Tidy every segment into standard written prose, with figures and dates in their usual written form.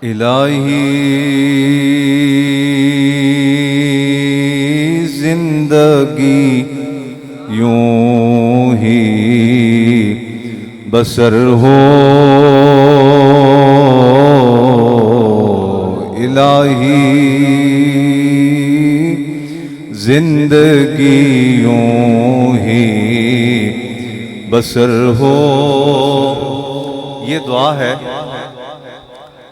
الہی زندگی یوں ہی بسر ہو، الہی زندگی یوں ہی بسر ہو۔ یہ دعا ہے،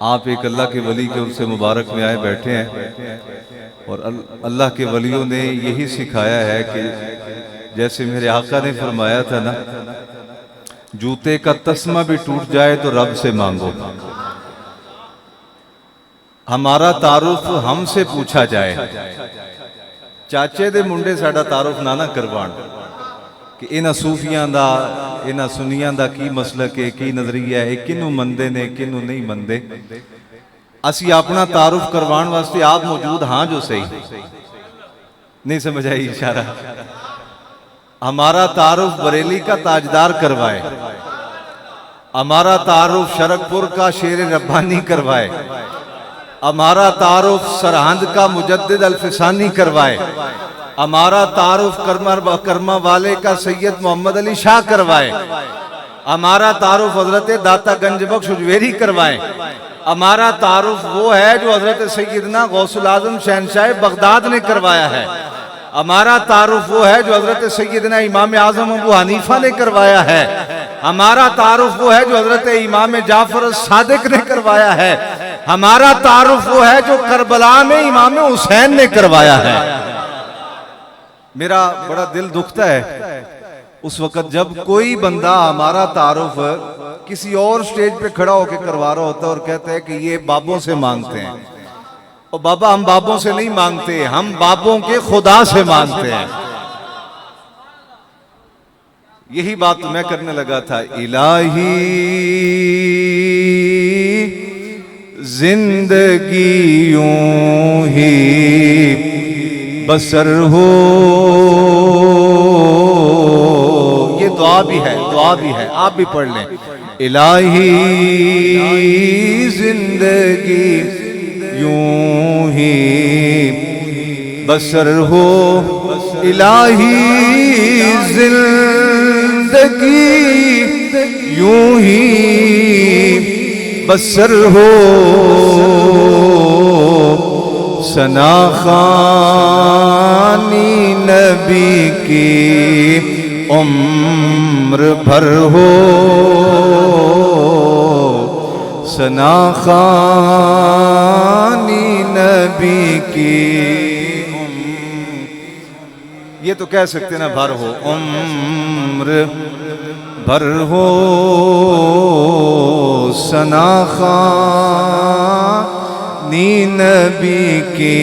آپ ایک اللہ کے ولی کے عرص مبارک میں آئے بیٹھے ہیں، اور اللہ کے ولیوں نے یہی سکھایا ہے کہ جیسے میرے آقا نے فرمایا تھا نا، جوتے کا تسمہ بھی ٹوٹ جائے تو رب سے مانگو، ہمارا تعارف ہم سے پوچھا جائے، چاچے دے منڈے ساڑا تعارف نہ کروان کہ انہاں صوفیاں دا انہاں سنیاں دا کی مسلک ہے، کی نظریہ ہے، کنوں مندے نے کنوں نہیں مندے، اسی اپنا تعارف کروان واسطے آپ موجود ہاں جو صحیح نہیں سمجھ آئی اشارہ۔ ہمارا تعارف بریلی کا تاجدار کروائے، ہمارا تعارف شرکپور کا شیر ربانی کروائے، ہمارا تعارف سرہند کا مجدد الفسانی کروائے، ہمارا تعارف کرما والے کا سید محمد علی شاہ کروائے، ہمارا تعارف حضرت داتا گنج بخش اجویری کروائے، ہمارا تعارف وہ ہے جو حضرت سیدنا غوث العظم شہنشاہ بغداد نے کروایا ہے، ہمارا تعارف وہ ہے جو حضرت سیدنا امام اعظم ابو حنیفہ نے کروایا ہے، ہمارا تعارف وہ ہے جو حضرت امام جعفر الصادق نے کروایا ہے، ہمارا تعارف وہ ہے جو کربلا میں امام حسین نے کروایا ہے۔ میرا بڑا دل دکھتا ہے اس وقت جب کوئی بندہ ہمارا تعارف کسی اور سٹیج پہ کھڑا ہو کے کروا رہا ہوتا ہے اور کہتا ہے کہ یہ بابوں سے مانگتے ہیں، اور بابا ہم بابوں سے نہیں مانگتے، ہم بابوں کے خدا سے مانگتے ہیں۔ یہی بات میں کرنے لگا تھا، الہی زندگی یوں ہی بسر ہو، یہ دعا بھی ہے، دعا بھی ہے، آپ بھی پڑھ لیں، الہی زندگی یوں ہی بسر ہو، الہی زندگی یوں ہی بسر ہو، ثنا خوانی نبی کی عمر بھر ہو، ثنا خوانی نبی کی یہ تو کہہ سکتے نا بھر ہو، عمر بھر ہو، ثنا خوانی نبی کی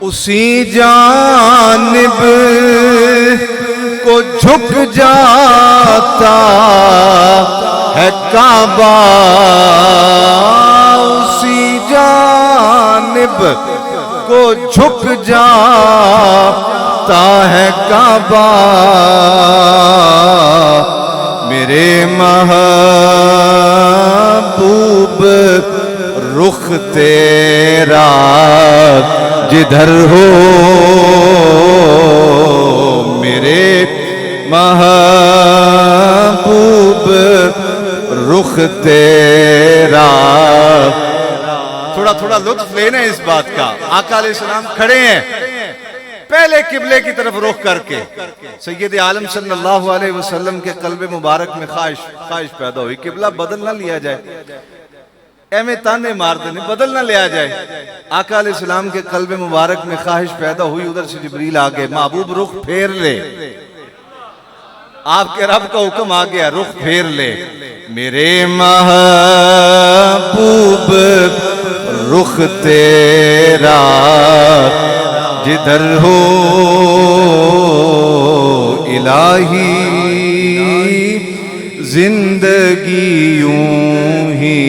اسی جانب کو جھک جاتا ہے کعبہ، اسی جانب کو جھک جاتا ہے کعبہ، میرے محبوب رخ تیرا جدھر ہو، میرے محبوب رخ تیرا۔ تھوڑا تھوڑا لطف لینا اس بات کا، آقا علیہ السلام کھڑے ہیں پہلے قبلے کی طرف رخ کر کے، سید عالم صلی اللہ علیہ وسلم کے قلب مبارک میں خواہش پیدا ہوئی قبلہ بدل نہ لیا جائے، ایمیں تانے مار دینے بدل نہ لیا جائے۔ آقا علیہ السلام کے قلب مبارک میں خواہش پیدا ہوئی، ادھر سے جبریل آگئے، محبوب رخ پھیر لے، آپ کے رب کا حکم آ گیا، رخ پھیر لے، میرے محبوب رخ تیرا جدھر ہو، الہی زندگی یوں ہی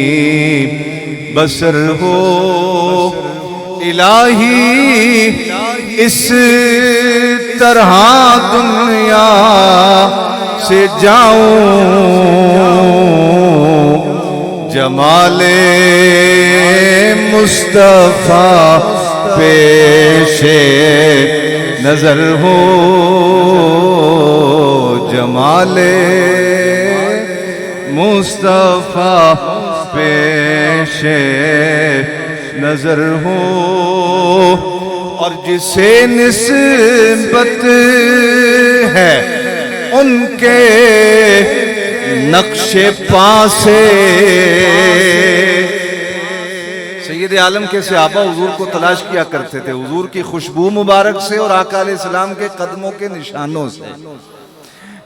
بسر ہو، الہی اس طرح دنیا سے جاؤں جمال مصطفیٰ پیش نظر ہو جمال مصطفیٰ پیش نظر ہو اور جسے نسبت ہے ان کے نقش پا سے سید عالم کے صحابہ حضور کو تلاش کیا کرتے تھے حضور کی خوشبو مبارک سے اور آقا علیہ السلام کے قدموں کے نشانوں سے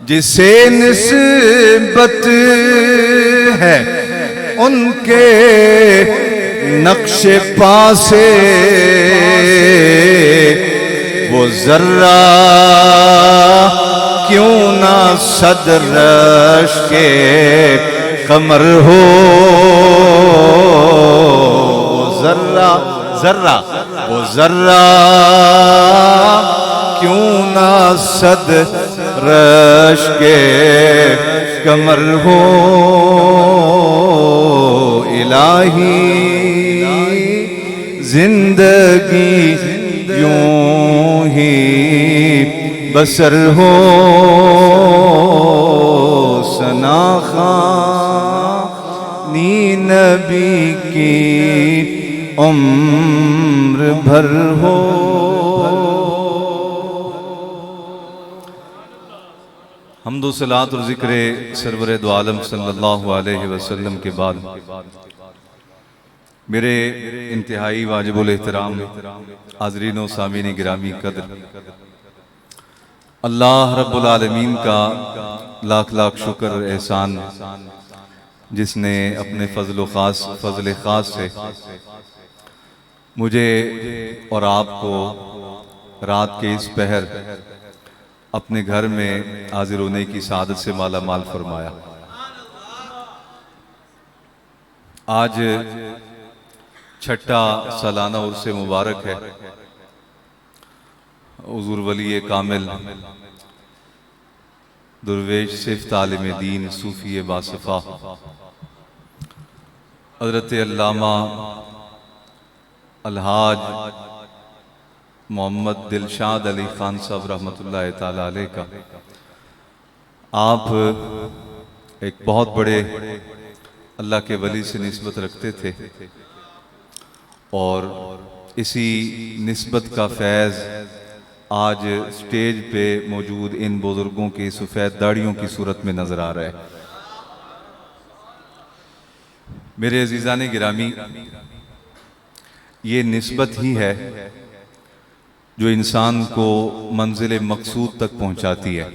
جسے نسبت ہے ان کے نقش پا سے وہ ذرہ کیوں نہ صدرش کے قمر ہو وہ ذرہ کیوں نہ صدرش کے قمر ہو الہی زندگی یوں ہی بسر ہو ثنا خوانی نبی کی عمر بھر ہو حمد و صلاۃ اور ذکر سرور دو عالم صلی اللہ علیہ وسلم کے بعد میرے انتہائی واجب الاحترام حاضرین و سامعین گرامی قدر اللہ رب العالمین کا لاکھ لاکھ شکر اور احسان جس نے اپنے فضل خاص سے مجھے اور آپ کو رات کے اس پہر اپنے گھر میں حاضر ہونے کی سعادت سے مالا مال فرمایا آج چھٹا سالانہ عرس مبارک ہے حضور ولی کامل درویش صفت عالم دین صوفی باصفا حضرت علامہ الحاج محمد دلشاد علی خان صاحب رحمۃ اللہ تعالی علیہ کا آپ ایک بہت بڑے اللہ کے ولی سے نسبت رکھتے تھے اور اسی نسبت کا فیض آج سٹیج پہ موجود ان بزرگوں کی سفید داڑھیوں کی صورت میں نظر آ رہا ہے میرے عزیزان گرامی یہ نسبت ہی ہے جو انسان کو منزل مقصود تک پہنچاتی ہے